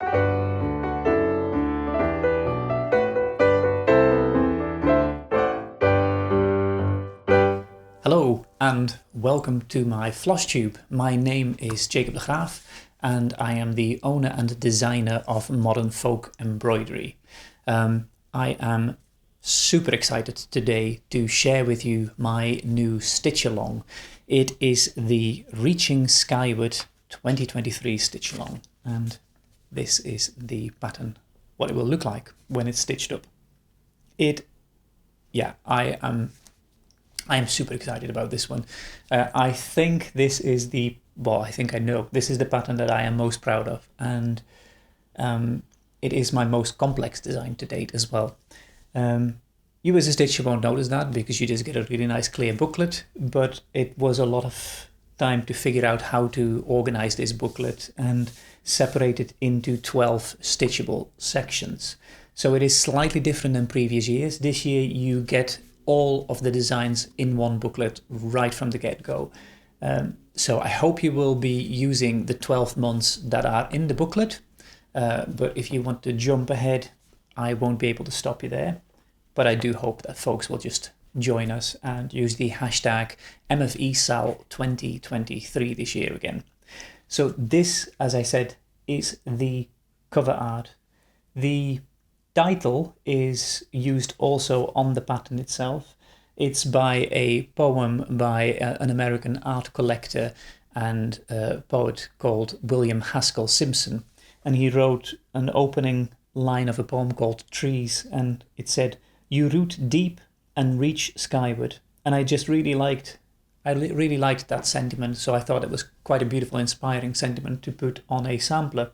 Hello and welcome to my FLOSSTUBE. My name is Jacob de Graaf and I am the owner and designer of Modern Folk Embroidery. I am super excited today to share with you my new stitch along. It is the Reaching Skyward 2023 stitch along, and this is the pattern, what it will look like when it's stitched up. I am super excited about this one. I think this is I know this is the pattern that I am most proud of, and it is my most complex design to date as well. You as a stitcher won't notice that because you just get a really nice clear booklet, but it was a lot of time to figure out how to organize this booklet and separate it into 12 stitchable sections. So it is slightly different than previous years. This year you get all of the designs in one booklet right from the get-go. So I hope you will be using the 12 months that are in the booklet, but if you want to jump ahead, I won't be able to stop you there. But I do hope that folks will just join us and use the hashtag MFE SAL 2023 this year again. So this, as I said, is the cover art. The title is used also on the pattern itself. It's by a poem by an American art collector and poet called William Haskell Simpson. And he wrote an opening line of a poem called Trees, and it said, "You root deep and reach skyward." And I really liked that sentiment, so I thought it was quite a beautiful, inspiring sentiment to put on a sampler.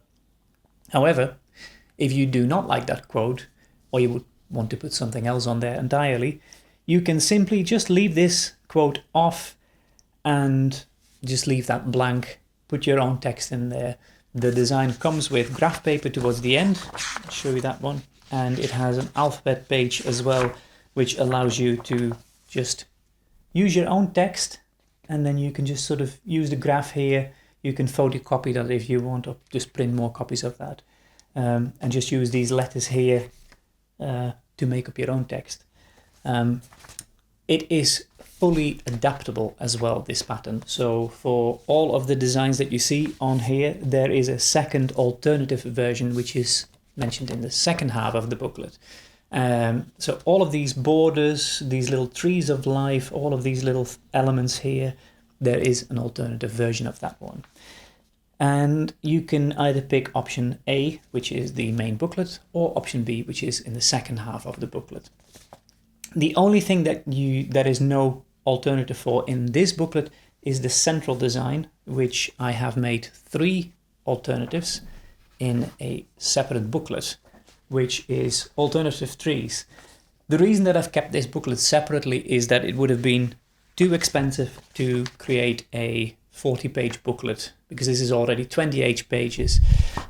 However, if you do not like that quote, or you would want to put something else on there entirely, you can simply just leave this quote off and just leave that blank, put your own text in there. The design comes with graph paper towards the end, I'll show you that one, and it has an alphabet page as well, which allows you to just use your own text, and then you can just sort of use the graph here. You can photocopy that if you want, or just print more copies of that, and just use these letters here to make up your own text. It is fully adaptable as well, this pattern. So for all of the designs that you see on here, there is a second alternative version which is mentioned in the second half of the booklet. So all of these borders, these little trees of life, all of these little elements here, there is an alternative version of that one. And you can either pick option A, which is the main booklet, or option B, which is in the second half of the booklet. The only thing that there is no alternative for in this booklet is the central design, which I have made 3 alternatives in a separate booklet, which is alternative trees. The reason that I've kept this booklet separately is that it would have been too expensive to create a 40-page booklet, because this is already 28 pages,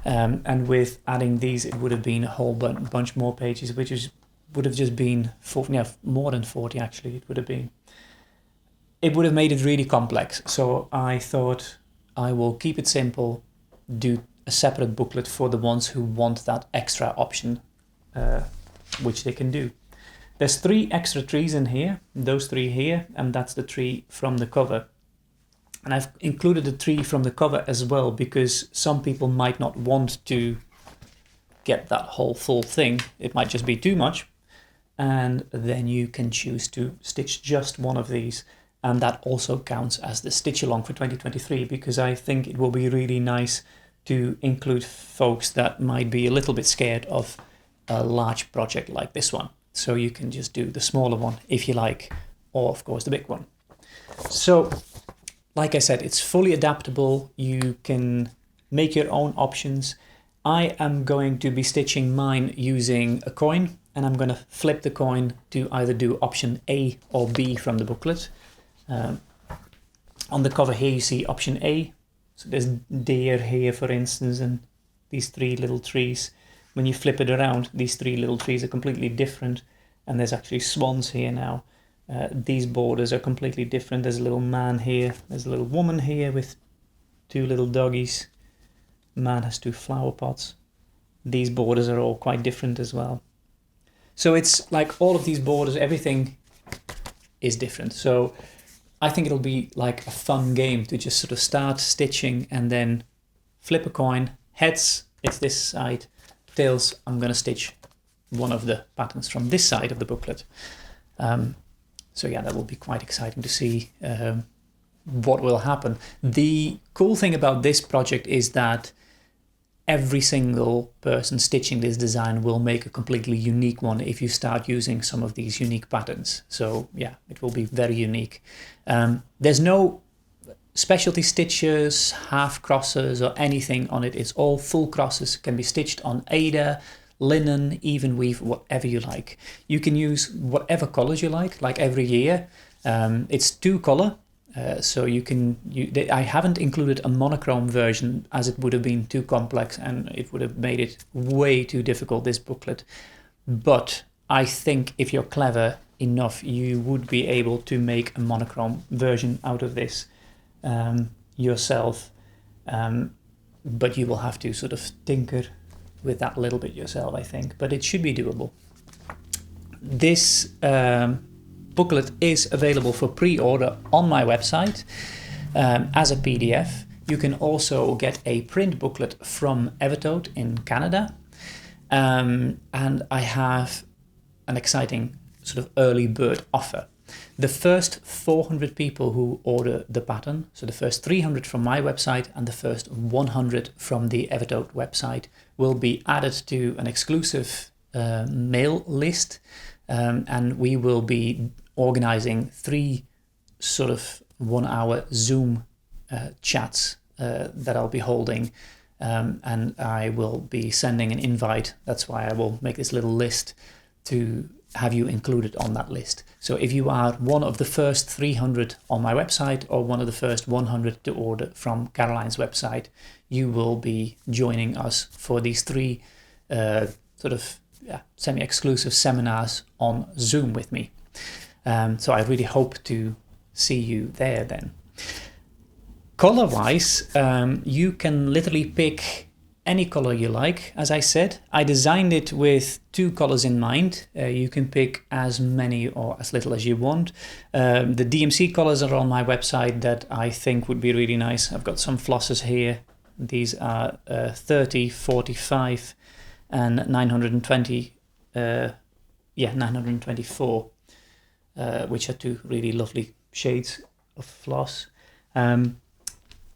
and with adding these it would have been a whole bunch more pages, which would have just been more than 40 actually. It would have made it really complex, so I thought I will keep it simple, do a separate booklet for the ones who want that extra option, which they can do. There's 3 extra trees in here, those 3 here, and that's the tree from the cover. And I've included the tree from the cover as well, because some people might not want to get that whole full thing. It might just be too much. And then you can choose to stitch just one of these. And that also counts as the stitch along for 2023, because I think it will be really nice to include folks that might be a little bit scared of a large project like this one. So you can just do the smaller one if you like, or of course the big one. So, like I said, it's fully adaptable. You can make your own options. I am going to be stitching mine using a coin, and I'm going to flip the coin to either do option A or B from the booklet. On the cover here you see option A. So there's deer here, for instance, and these 3 little trees. When you flip it around, these 3 little trees are completely different, and there's actually swans here now. These borders are completely different. There's a little man here, there's a little woman here with 2 little doggies. Man has 2 flower pots. these borders are all quite different as well. So it's like all of these borders, everything is different. So I think it'll be like a fun game to just sort of start stitching and then flip a coin. Heads, it's this side. Tails, I'm going to stitch one of the patterns from this side of the booklet. So yeah, that will be quite exciting to see what will happen. The cool thing about this project is that every single person stitching this design will make a completely unique one if you start using some of these unique patterns. So yeah, it will be very unique. There's no specialty stitches, half crosses or anything on it. It's all full crosses, can be stitched on Aida, linen, even weave, whatever you like. You can use whatever colors you like every year. It's 2-color. So I haven't included a monochrome version as it would have been too complex and it would have made it way too difficult, this booklet. But I think if you're clever enough, you would be able to make a monochrome version out of this yourself. But you will have to sort of tinker with that a little bit yourself, I think. But it should be doable. This booklet is available for pre-order on my website as a PDF. You can also get a print booklet from Evertote in Canada. And I have an exciting sort of early bird offer. The first 400 people who order the pattern, so the first 300 from my website and the first 100 from the Evertote website, will be added to an exclusive mail list. And we will be organizing 3 sort of 1-hour Zoom chats that I'll be holding, and I will be sending an invite. That's why I will make this little list to have you included on that list. So if you are one of the first 300 on my website or one of the first 100 to order from Caroline's website, you will be joining us for these 3 semi-exclusive seminars on Zoom with me. So I really hope to see you there then. Color-wise, you can literally pick any color you like. As I said, I designed it with 2 colors in mind. You can pick as many or as little as you want. The DMC colors are on my website that I think would be really nice. I've got some flosses here. These are 30, 45 and 920, 924. Which are 2 really lovely shades of floss.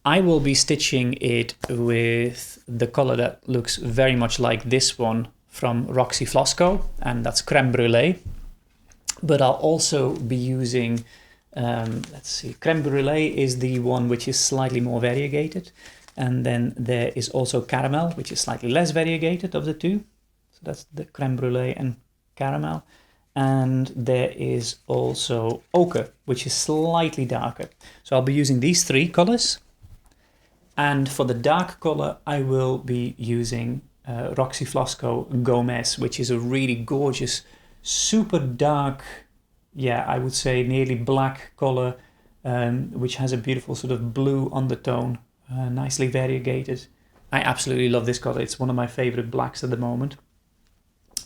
I will be stitching it with the color that looks very much like this one from Roxy Flossco, and that's Creme Brulee. But I'll also be using, Creme Brulee is the one which is slightly more variegated. And then there is also Caramel, which is slightly less variegated of the 2. So that's the Creme Brulee and Caramel. And there is also Ochre, which is slightly darker. So I'll be using these 3 colors. And for the dark color, I will be using Roxy Flossco Gomez, which is a really gorgeous, super dark, I would say nearly black color, which has a beautiful sort of blue undertone, nicely variegated. I absolutely love this color. It's one of my favorite blacks at the moment.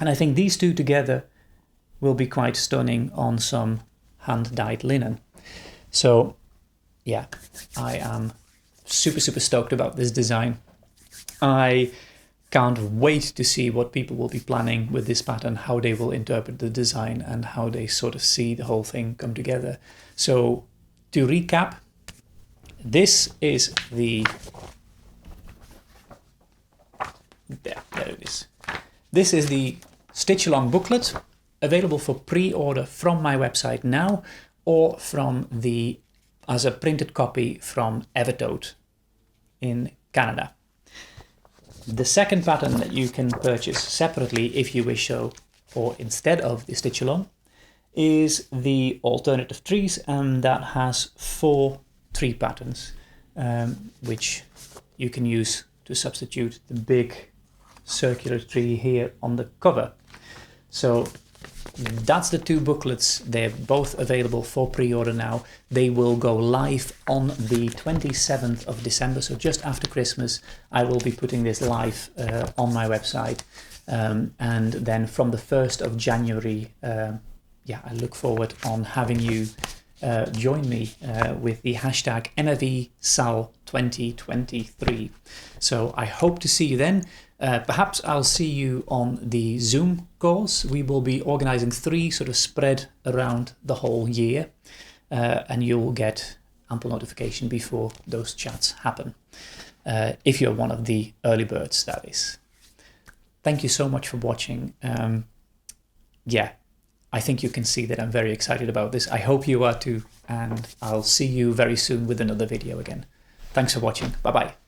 And I think these 2 together will be quite stunning on some hand-dyed linen. So yeah, I am super stoked about this design. I can't wait to see what people will be planning with this pattern, how they will interpret the design and how they sort of see the whole thing come together. So to recap, this is the there it is. This is the Stitch Along booklet, available for pre-order from my website now, or from as a printed copy from Evertote in Canada. The second pattern that you can purchase separately if you wish so, or instead of the Stitch Along, is the Alternative Trees, and that has 4 tree patterns, which you can use to substitute the big circular tree here on the cover. So that's the 2 booklets. They're both available for pre-order now. They will go live on the 27th of December, so just after Christmas. I will be putting this live on my website, and then from the 1st of January, I look forward on having you join me with the hashtag MFE SAL 2023. So I hope to see you then. Perhaps I'll see you on the Zoom calls. We will be organizing 3 sort of spread around the whole year, and you'll get ample notification before those chats happen. If you're one of the early birds, that is. Thank you so much for watching. I think you can see that I'm very excited about this. I hope you are too, and I'll see you very soon with another video again. Thanks for watching. Bye-bye.